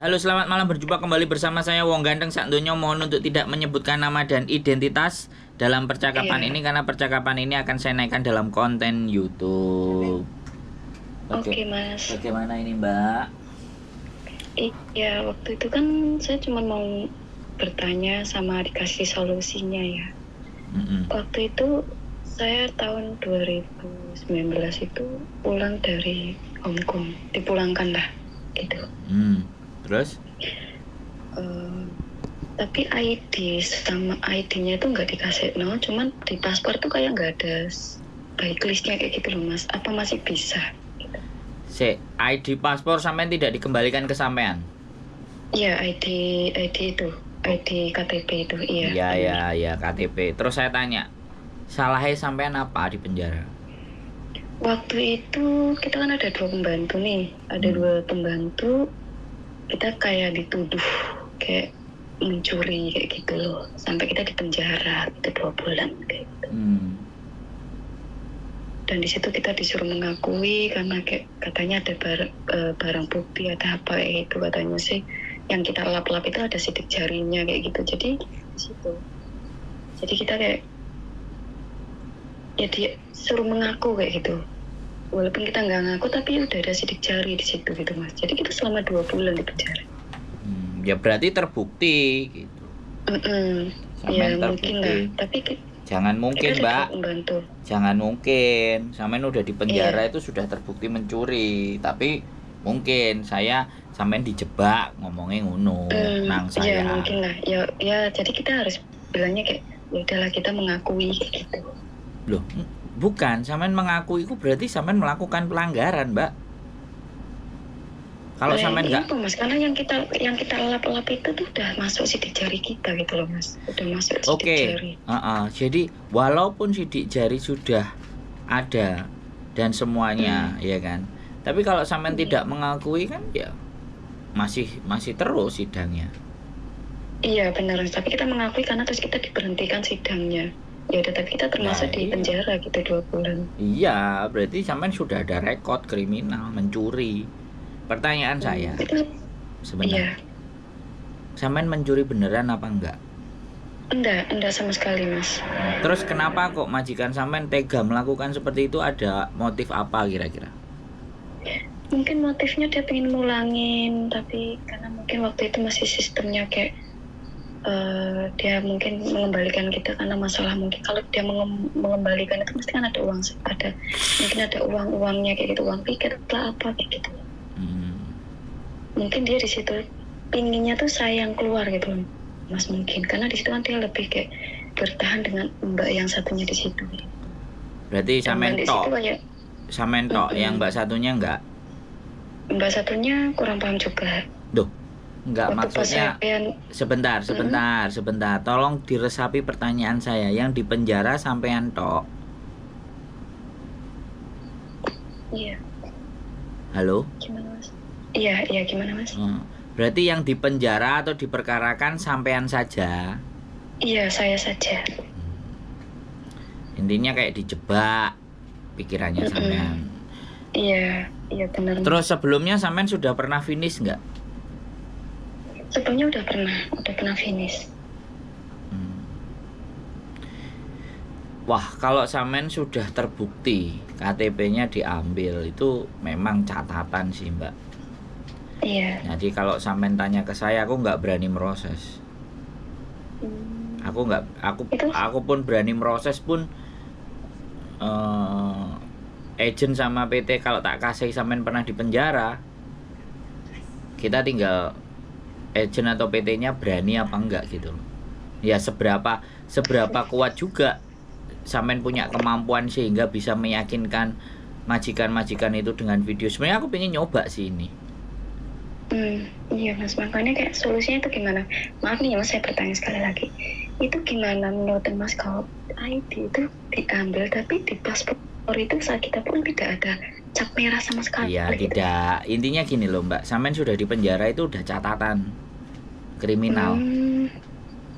Halo, selamat malam. Berjumpa kembali bersama saya Wong Ganteng Sak Donya. Mohon untuk tidak menyebutkan nama dan identitas dalam percakapan ini, Iya. karena percakapan ini akan saya naikkan dalam konten YouTube. Oke. Oke, Mas. Bagaimana ini, Mbak? Iya, waktu itu kan saya cuma mau bertanya sama dikasih solusinya ya. Waktu itu saya tahun 2019 itu pulang dari Hong Kong, dipulangkan lah gitu. Terus? Tapi ID sama ID-nya itu nggak dikasih nol, cuman di paspor tuh kayak nggak ada backlistnya kayak gitu loh, Mas. Apa masih bisa? ID paspor sampean tidak dikembalikan ke sampean? Iya, ID itu, ID KTP itu, iya. Iya, KTP. Terus saya tanya, salahnya sampean apa di penjara? Waktu itu kita kan ada 2 pembantu nih, ada 2 pembantu, kita kayak dituduh kayak mencuri kayak gitu loh, sampai kita di penjara itu 2 bulan kayak gitu. Dan di situ kita disuruh mengakui karena kayak katanya ada barang bukti ada apa kayak gitu, katanya sih yang kita lap-lap itu ada sidik jarinya kayak gitu. Jadi di situ, jadi kita kayak ya dia suruh mengaku kayak gitu, walaupun kita nggak ngaku tapi udah ada sidik jari di situ gitu, Mas. Jadi kita selama 2 bulan di penjara. Ya berarti terbukti gitu. Ya mungkin lah, tapi jangan mungkin, Mbak. Membantu. Jangan mungkin. Sampean udah di penjara itu sudah terbukti mencuri, tapi mungkin sampean dijebak ngomongnya ngono nang saya. Ya mungkin lah. Ya jadi kita harus bilangnya kayak ya udahlah, kita mengakui kayak gitu. Loh, bukan, sampean mengakui itu berarti sampean melakukan pelanggaran, Mbak. Kalau sampean enggak, Mas, karena yang kita lap-lap itu tuh udah masuk sidik jari kita gitu loh, Mas. Udah masuk sidik jari. Jadi walaupun sidik jari sudah ada dan semuanya, ya kan. Tapi kalau sampean tidak mengakui kan ya masih terus sidangnya. Iya benar, tapi kita mengakui karena terus kita diberhentikan sidangnya. Ya udah, tapi kita termasuk di penjara gitu 2 bulan. Iya, berarti sampean sudah ada rekod kriminal mencuri. Pertanyaan saya, sebentar. Iya. Sampean mencuri beneran apa enggak? Enggak sama sekali, Mas. Terus kenapa kok majikan sampean tega melakukan seperti itu? Ada motif apa kira-kira? Mungkin motifnya dia pengen ngulangin, tapi karena mungkin waktu itu masih sistemnya kayak dia mungkin mengembalikan kita karena masalah, mungkin kalau dia mengembalikan itu pasti kan ada mungkin ada uangnya kayak gitu, uang piket lah apa kayak gitu. Mungkin dia di situ pinginnya tuh sayang keluar gitu, Mas, mungkin karena di situ kan dia lebih kayak bertahan dengan mbak yang satunya di situ. Berarti sampean tok, yang mbak satunya enggak? Mbak satunya kurang paham juga. Duh, enggak, maksudnya sebentar. Tolong diresapi pertanyaan saya. Yang di penjara sampean tok. Iya. Halo? Gimana, Mas? Iya, gimana, Mas? Berarti yang di penjara atau diperkarakan sampean saja? Iya, saya saja. Intinya kayak dijebak pikirannya sampean. Iya benar. Terus sebelumnya sampean sudah pernah finish nggak? Sebelumnya udah pernah finish. Wah, kalau sampean sudah terbukti KTP-nya diambil, itu memang catatan sih, Mbak. Iya. Jadi kalau sampean tanya ke saya, aku nggak berani meroses. Aku pun berani meroses pun agent sama PT kalau tak kasih sampean pernah di penjara, kita tinggal agent atau PT-nya berani apa enggak gitu loh. Ya seberapa kuat juga sampean punya kemampuan sehingga bisa meyakinkan majikan-majikan itu dengan video. Sebenarnya aku pengen nyoba sih ini. Iya, Mas, makanya kayak solusinya itu gimana? Maaf nih, Mas, saya bertanya sekali lagi. Itu gimana menurut Mas kalau ID itu diambil tapi di paspor itu saat kita pun tidak ada cap merah sama sekali? Iya, tidak. Intinya gini loh, Mbak. Sampean sudah di penjara itu udah catatan kriminal.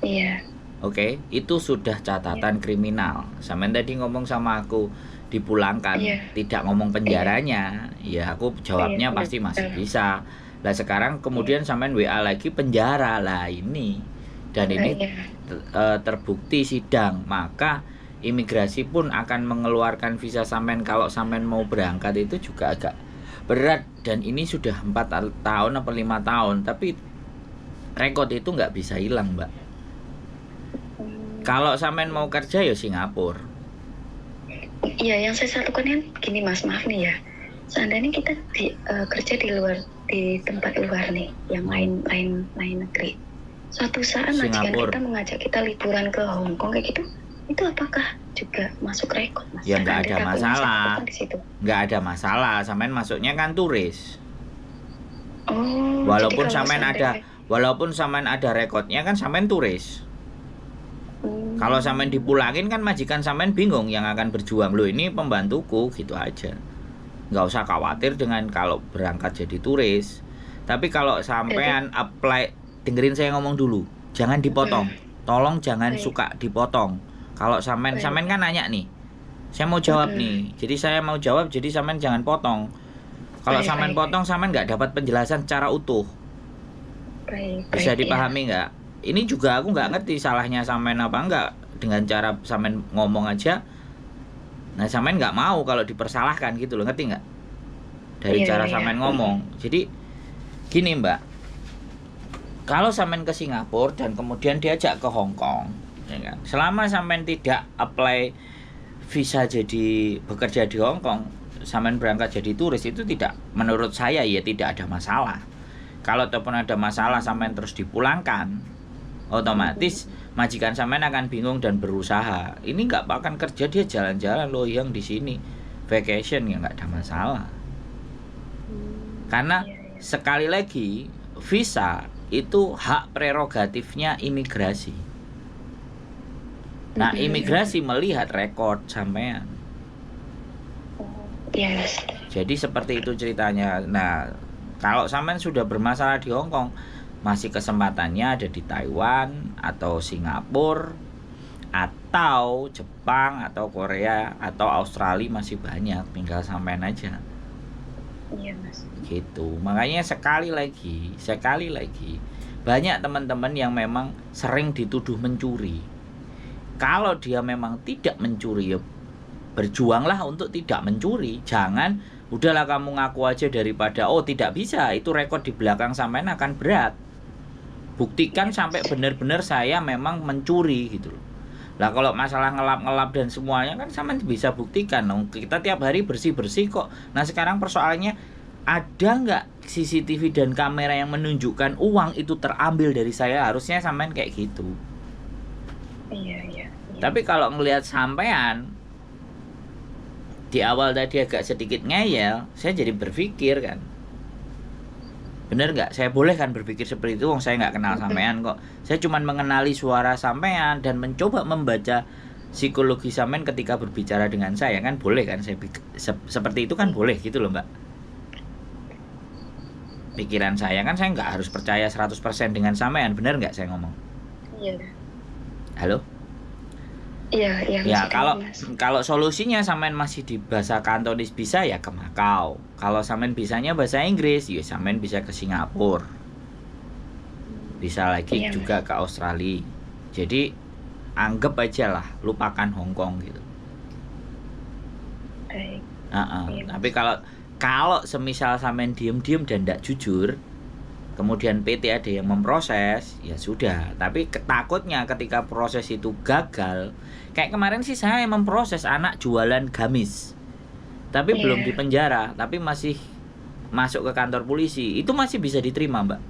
Iya. Oke, itu sudah catatan kriminal. Sampean tadi ngomong sama aku dipulangkan, tidak ngomong penjaranya. Ya, aku jawabnya pasti masih bisa. Lah sekarang kemudian sampean WA lagi penjara lah ini, dan ini terbukti sidang, maka imigrasi pun akan mengeluarkan visa sampean kalau sampean mau berangkat itu juga agak berat, dan ini sudah 4 tahun atau 5 tahun, tapi rekod itu nggak bisa hilang, Mbak. Kalau sampean mau kerja ya Singapura. Iya, yang saya satukan kan gini Mas, maaf nih ya. Seandainya kita kerja di tempat luar nih, yang lain negeri. Suatu saat majikan kita mengajak kita liburan ke Hong Kong kayak gitu, itu apakah juga masuk rekod, Mas? Ya nggak ada masalah. Nggak ada masalah, sampean masuknya kan turis. Oh. Walaupun sampean ada rekodnya kan sampean turis. Kalau sampean dipulangin kan majikan sampean bingung yang akan berjuang. Loh ini pembantuku, gitu aja. Nggak usah khawatir dengan kalau berangkat jadi turis. Tapi kalau sampean apply, dengerin saya ngomong dulu, jangan dipotong. Tolong jangan suka dipotong. Kalau sampean kan nanya nih, saya mau jawab nih. Jadi saya mau jawab, jadi sampean jangan potong. Kalau sampean potong, sampean nggak dapat penjelasan secara utuh. Bisa dipahami nggak? Ini juga aku nggak ngerti salahnya sampean apa enggak. Dengan cara sampean ngomong aja, nah sampean nggak mau kalau dipersalahkan gitu loh, ngerti nggak? Dari cara sampean ngomong. Jadi gini Mbak, kalau sampean ke Singapura dan kemudian diajak ke Hong Kong, ya kan? Selama sampean tidak apply visa jadi bekerja di Hong Kong, sampean berangkat jadi turis, itu tidak, menurut saya ya tidak ada masalah. Kalau ataupun ada masalah sampean terus dipulangkan, otomatis majikan sampean akan bingung dan berusaha. Ini nggak akan kerja, dia jalan-jalan loh yang di sini vacation, ya nggak ada masalah. Karena sekali lagi visa itu hak prerogatifnya imigrasi. Nah, imigrasi melihat rekod sampean. Yes. Jadi seperti itu ceritanya. Nah, kalau sampean sudah bermasalah di Hong Kong, masih kesempatannya ada di Taiwan atau Singapura atau Jepang atau Korea atau Australia, masih banyak, tinggal sampean aja. Iya Mas. Gitu. Makanya sekali lagi banyak teman-teman yang memang sering dituduh mencuri. Kalau dia memang tidak mencuri, ya berjuanglah untuk tidak mencuri. Jangan udahlah kamu ngaku aja daripada tidak bisa, itu rekod di belakang sampean akan berat. Buktikan sampai benar-benar saya memang mencuri gitu loh. Lah kalau masalah ngelap-ngelap dan semuanya kan sampean bisa buktikan. Kita tiap hari bersih-bersih kok. Nah sekarang persoalannya, ada nggak CCTV dan kamera yang menunjukkan uang itu terambil dari saya? Harusnya sampean kayak gitu. Iya. Tapi kalau ngelihat sampean di awal tadi agak sedikit ngeyel, saya jadi berpikir kan, bener nggak? Saya boleh kan berpikir seperti itu, saya nggak kenal sampean kok. Saya cuma mengenali suara sampean dan mencoba membaca psikologi sampean ketika berbicara dengan saya, kan boleh kan? Saya seperti itu kan boleh gitu loh Mbak. Pikiran saya kan, saya nggak harus percaya 100% dengan sampean, bener nggak saya ngomong? Iya. Halo? Iya. Ya kalau solusinya sampean masih di bahasa Kantonis bisa ya ke Makau. Kalau sampean bisanya bahasa Inggris, ya sampean bisa ke Singapura. Bisa lagi juga ke Australia. Jadi anggap aja lah, lupakan Hong Kong gitu. Tapi kalau semisal sampean diem-diem dan tidak jujur, kemudian PT ada yang memproses, ya sudah. Tapi takutnya ketika proses itu gagal, kayak kemarin sih saya memproses anak jualan gamis, tapi belum dipenjara, tapi masih masuk ke kantor polisi, itu masih bisa diterima Mbak.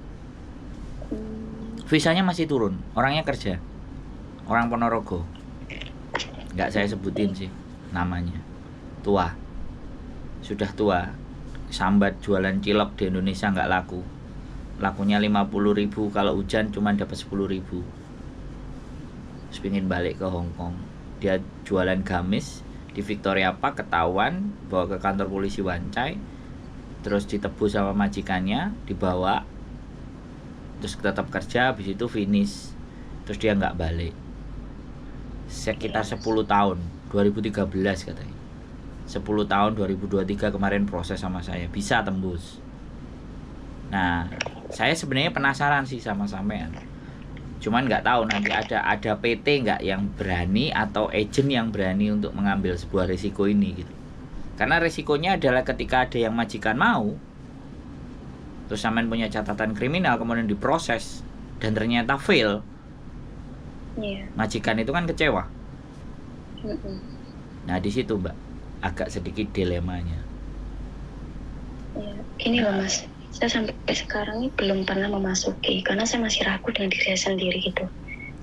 Visanya masih turun, orangnya kerja, orang Ponorogo, nggak saya sebutin sih namanya, sudah tua, sambat jualan cilok di Indonesia nggak laku. Lakunya 50.000, kalau hujan cuma dapat 10.000. Terus pengen balik ke Hong Kong. Dia jualan gamis di Victoria Park, ketahuan, bawa ke kantor polisi Wancai, terus ditebus sama majikannya, dibawa, terus tetap kerja, habis itu finish, terus dia nggak balik. Sekitar 10 tahun, 2013 katanya. 10 tahun 2023 kemarin proses sama saya, bisa tembus. Nah, saya sebenarnya penasaran sih sama sampean. Cuman nggak tahu nanti ada PT nggak yang berani atau agent yang berani untuk mengambil sebuah risiko ini gitu. Karena risikonya adalah ketika ada yang majikan mau, terus sampean punya catatan kriminal kemudian diproses dan ternyata fail, majikan itu kan kecewa. Nah di situ Mbak agak sedikit dilemanya. Ini loh Mas, saya sampai sekarang ini belum pernah memasuki karena saya masih ragu dengan diri saya sendiri gitu.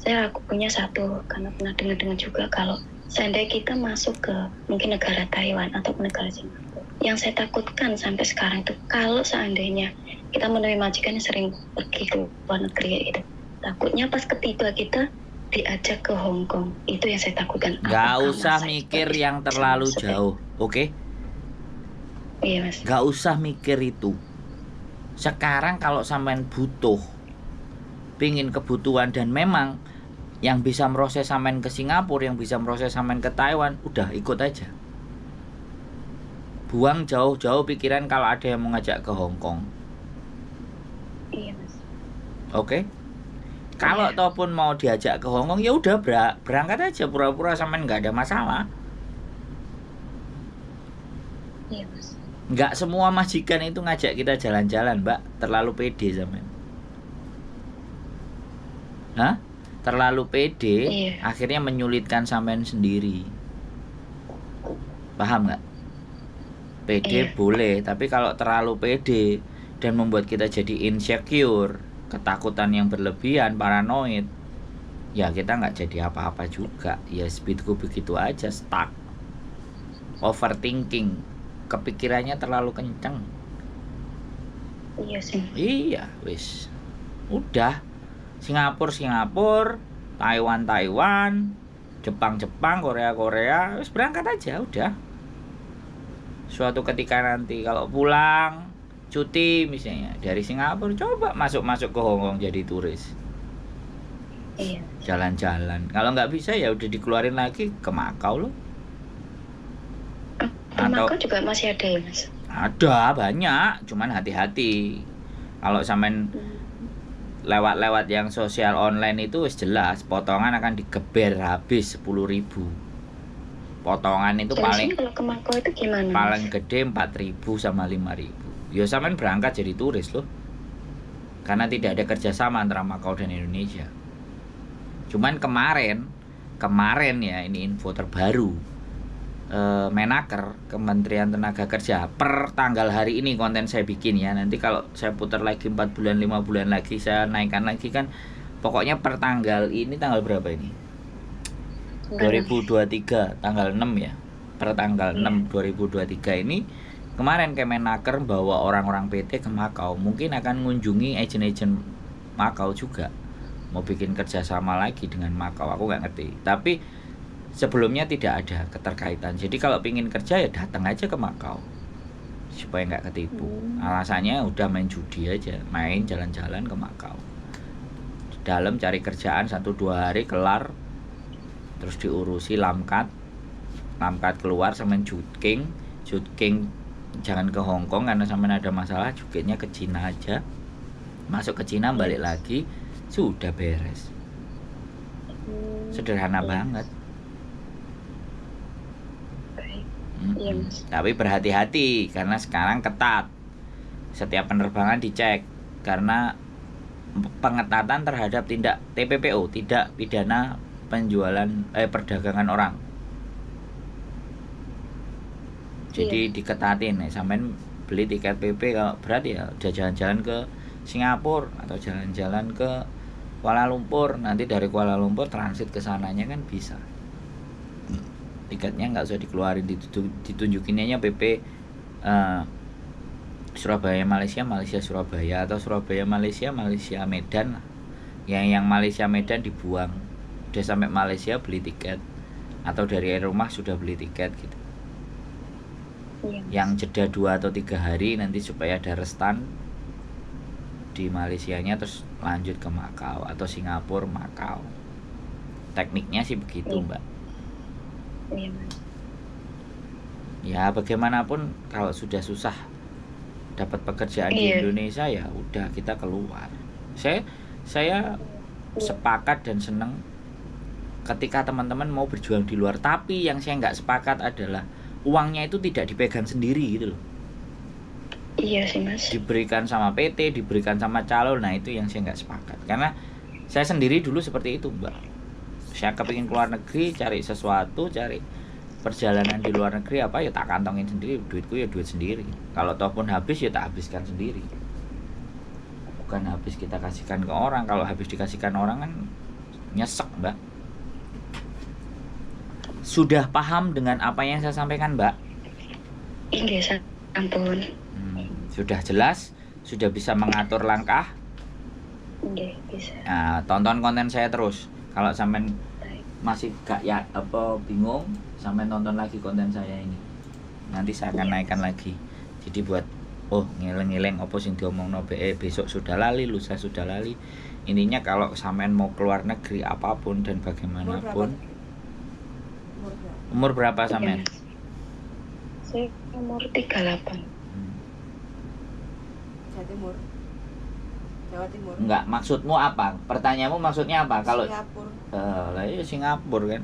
Saya ragu punya satu karena pernah dengar juga kalau seandainya kita masuk ke mungkin negara Taiwan atau negara Singapura, yang saya takutkan sampai sekarang itu kalau seandainya kita menemui majikan yang sering pergi ke luar negeri gitu, takutnya pas ketiga kita diajak ke Hong Kong, itu yang saya takutkan. Gak usah mikir yang terlalu jauh, oke? Iya Mas. Gak usah mikir itu. Sekarang kalau sampean butuh, pingin kebutuhan dan memang yang bisa proses sampean ke Singapura, yang bisa proses sampean ke Taiwan, udah ikut aja. Buang jauh-jauh pikiran kalau ada yang mau ngajak ke Hong Kong. Iya Mas. Oke? Kalau ataupun mau diajak ke Hong Kong, ya udah berangkat aja, pura-pura sampean nggak ada masalah. Iya Mas. Nggak semua majikan itu ngajak kita jalan-jalan, Mbak. Terlalu pede sampean. Hah? Terlalu pede, akhirnya menyulitkan sampean sendiri. Paham nggak? Pede boleh, tapi kalau terlalu pede dan membuat kita jadi insecure, ketakutan yang berlebihan, paranoid, ya kita nggak jadi apa-apa juga. Ya speedku begitu aja, stuck, overthinking, kepikirannya terlalu kenceng. Iya sih. Iya, wis. Udah, Singapura, Taiwan, Jepang, Korea, wis berangkat aja, udah. Suatu ketika nanti kalau pulang cuti misalnya dari Singapura, coba masuk ke Hong Kong jadi turis. Iya. Jalan-jalan. Kalau nggak bisa ya udah dikeluarin lagi ke Makau loh. Makau juga masih ada ya Mas? Ada banyak, cuman hati-hati. Kalau sampean lewat yang sosial online itu wis jelas potongan akan digeber habis 10.000. Potongan itu paling kalau ke Makau itu gimana? Paling gede 4.000 sama 5.000. Ya sampean berangkat jadi turis loh. Karena tidak ada kerjasama antara Makau dan Indonesia. Cuman kemarin ya, ini info terbaru. Menaker, Kementerian Tenaga Kerja, per tanggal hari ini konten saya bikin ya. Nanti kalau saya putar lagi 4 bulan 5 bulan lagi saya naikkan lagi kan. Pokoknya per tanggal ini, tanggal berapa ini? 2023 tanggal 6 ya. Per tanggal 6 2023 ini kemarin Kemenaker bawa orang-orang PT ke Makau, mungkin akan mengunjungi agen-agen Makau juga, mau bikin kerjasama lagi dengan Makau, aku nggak ngerti. Tapi sebelumnya tidak ada keterkaitan. Jadi kalau pingin kerja ya datang aja ke Makau supaya nggak ketipu. Alasannya udah main judi aja, main jalan-jalan ke Makau. Di dalam cari kerjaan 1-2 hari kelar, terus diurusi lamkat keluar sama jutking jangan ke Hong Kong karena sampai ada masalah, juketnya ke Cina aja, masuk ke Cina balik lagi, sudah beres. Sederhana banget. Tapi berhati-hati karena sekarang ketat, setiap penerbangan dicek karena pengetatan terhadap tindak TPPO, tidak pidana perdagangan orang. Jadi diketatin nih, sampean beli tiket PP kalau berat ya udah jalan-jalan ke Singapura atau jalan-jalan ke Kuala Lumpur, nanti dari Kuala Lumpur transit ke sananya kan bisa. Tiketnya nggak usah dikeluarin, ditunjukinnya PP Surabaya Malaysia Surabaya, atau Surabaya Malaysia Medan. Yang Malaysia Medan dibuang, udah sampai Malaysia beli tiket, atau dari rumah sudah beli tiket gitu. Yang jeda 2 atau 3 hari nanti supaya ada restan di Malaysianya, terus lanjut ke Makau atau Singapura Makau. Tekniknya sih begitu Mbak. Ya bagaimanapun kalau sudah susah dapat pekerjaan di Iya. Indonesia, ya udah kita keluar. Saya sepakat dan senang ketika teman-teman mau berjuang di luar, tapi yang saya nggak sepakat adalah uangnya itu tidak dipegang sendiri gitu loh, Iya sih Mas. diberikan sama PT, diberikan sama calon. Nah itu yang saya nggak sepakat, karena saya sendiri dulu seperti itu Mbak. Saya kepingin keluar negeri, cari sesuatu, cari perjalanan di luar negeri apa ya tak kantongin sendiri, duitku ya duit sendiri, kalau toh pun habis ya tak habiskan sendiri, bukan habis kita kasihkan ke orang. Kalau habis dikasihkan orang kan nyesek Mbak. Sudah paham dengan apa yang saya sampaikan Mbak? Iya, ampun. Sudah jelas, sudah bisa mengatur langkah. Iya, bisa. Nah, tonton konten saya terus. Kalau sampean Baik. masih gak ya apa bingung, sampean tonton lagi konten saya ini. Nanti saya akan naikkan lagi. Jadi buat ngeleng-ngeleng apa sing diomongno besok sudah lali, lusa sudah lali. Intinya kalau sampean mau keluar negeri apapun dan bagaimanapun. Umur berapa sampean? Iya, saya umur 38. Jawa Timur. Enggak, maksudmu apa? Pertanyaanmu maksudnya apa? Kalau Singapura. lah ya Singapura kan.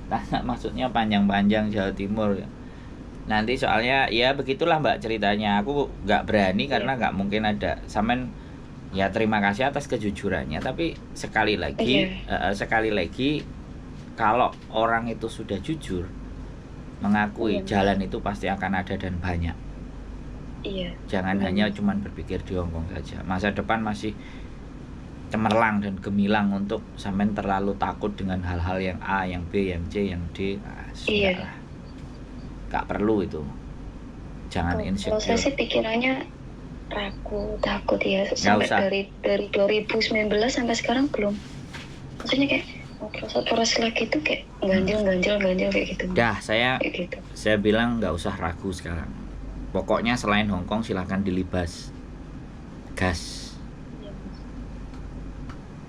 Tanya maksudnya panjang-panjang Jawa Timur ya. Nanti soalnya ya begitulah Mbak ceritanya. Aku nggak berani karena nggak mungkin ada. Sampean ya terima kasih atas kejujurannya. Tapi sekali lagi kalau orang itu sudah jujur mengakui, jalan itu pasti akan ada dan banyak. Iya. Jangan hanya cuman berpikir di Hongkong saja. Masa depan masih cemerlang dan gemilang untuk sampean terlalu takut dengan hal-hal yang A, yang B, yang C, yang D. Iya. Gak perlu itu. Jangan insecure. Kalau saya sih pikirannya ragu, takut ya. Sampai dari 2019 sampai sekarang belum. Maksudnya kayak proses lagi tuh kayak ganjil kayak gitu. Dah, saya gitu. Saya bilang nggak usah ragu sekarang. Pokoknya selain Hongkong silahkan dilibas. Gas.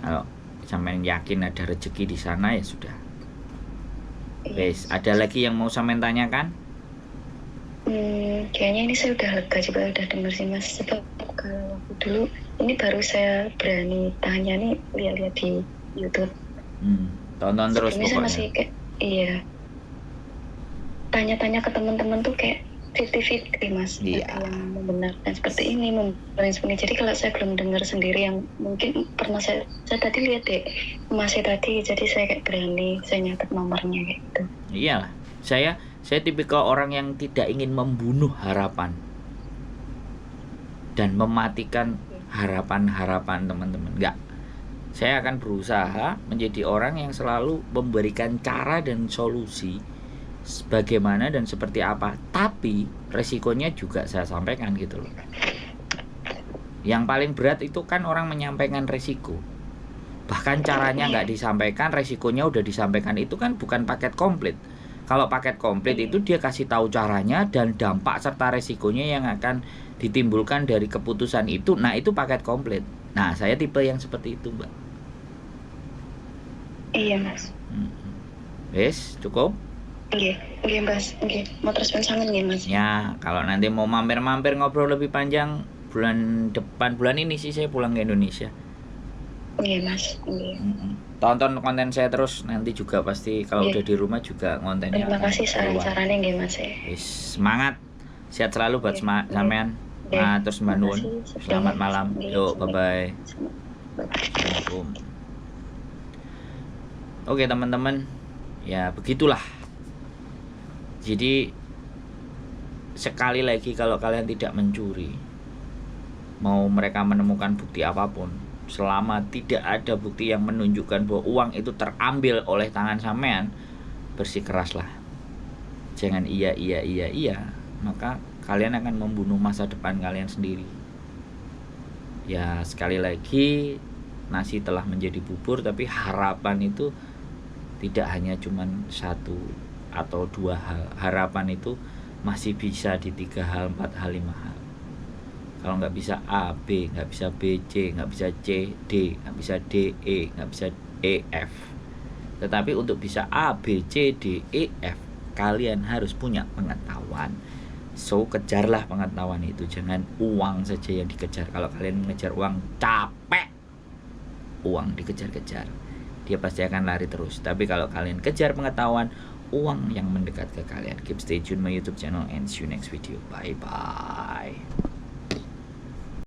Kalau sampean yakin ada rezeki di sana ya sudah. Guys, ada lagi yang mau sampean tanyakan? Kayaknya ini saya udah lega juga, udah denger sih Mas. Sebab kalau waktu dulu ini baru saya berani tanya nih, lihat-lihat di YouTube. Tonton terus pokoknya. Saya masih kayak tanya-tanya ke teman-teman tuh kayak 50-50 Mas. Iya. Yang membenarkan seperti ini, membenarkan seperti ini. Jadi kalau saya belum dengar sendiri yang mungkin pernah saya tadi lihat deh masih tadi, jadi saya kayak berani, saya nyatet nomornya kayak gitu. Iyalah, saya tipikal orang yang tidak ingin membunuh harapan dan mematikan harapan-harapan teman-teman. Enggak. Saya akan berusaha menjadi orang yang selalu memberikan cara dan solusi bagaimana dan seperti apa, tapi resikonya juga saya sampaikan gitu loh. Yang paling berat itu kan orang menyampaikan resiko, bahkan caranya nggak disampaikan, resikonya udah disampaikan. Itu kan bukan paket komplit. Kalau paket komplit itu dia kasih tahu caranya dan dampak serta resikonya yang akan ditimbulkan dari keputusan itu. Nah itu paket komplit. Nah saya tipe yang seperti itu Mbak. Iya Mas. Wes cukup? Iya Mas. Mau terus pensangan nggih Mas? Ya kalau nanti mau mampir-mampir ngobrol lebih panjang bulan depan, bulan ini sih saya pulang ke Indonesia. Iya Mas. Tonton konten saya terus, nanti juga pasti kalau udah di rumah juga kontennya. Terima kasih saran-sarannya nggih Mas ya. Semangat, sehat selalu buat sampean. Nah, terus Mbak Nun, selamat malam. Yuk, bye-bye. Assalamualaikum. Oke teman-teman, ya begitulah. Jadi sekali lagi kalau kalian tidak mencuri, mau mereka menemukan bukti apapun, selama tidak ada bukti yang menunjukkan bahwa uang itu terambil oleh tangan sampean, bersikeras lah. Jangan iya, maka kalian akan membunuh masa depan kalian sendiri. Ya sekali lagi, nasi telah menjadi bubur, tapi harapan itu tidak hanya cuman 1 atau 2 hal. Harapan itu masih bisa di 3 hal, 4 hal, 5 hal. Kalau nggak bisa A, B, nggak bisa B, C, nggak bisa C, D, nggak bisa D, E, nggak bisa E, F. Tetapi untuk bisa A, B, C, D, E, F, kalian harus punya pengetahuan. So kejarlah pengetahuan itu, jangan uang saja yang dikejar. Kalau kalian mengejar uang capek, uang dikejar-kejar, dia pasti akan lari terus. Tapi kalau kalian kejar pengetahuan, uang yang mendekat ke kalian. Keep stay tune my YouTube channel and see you next video. Bye bye.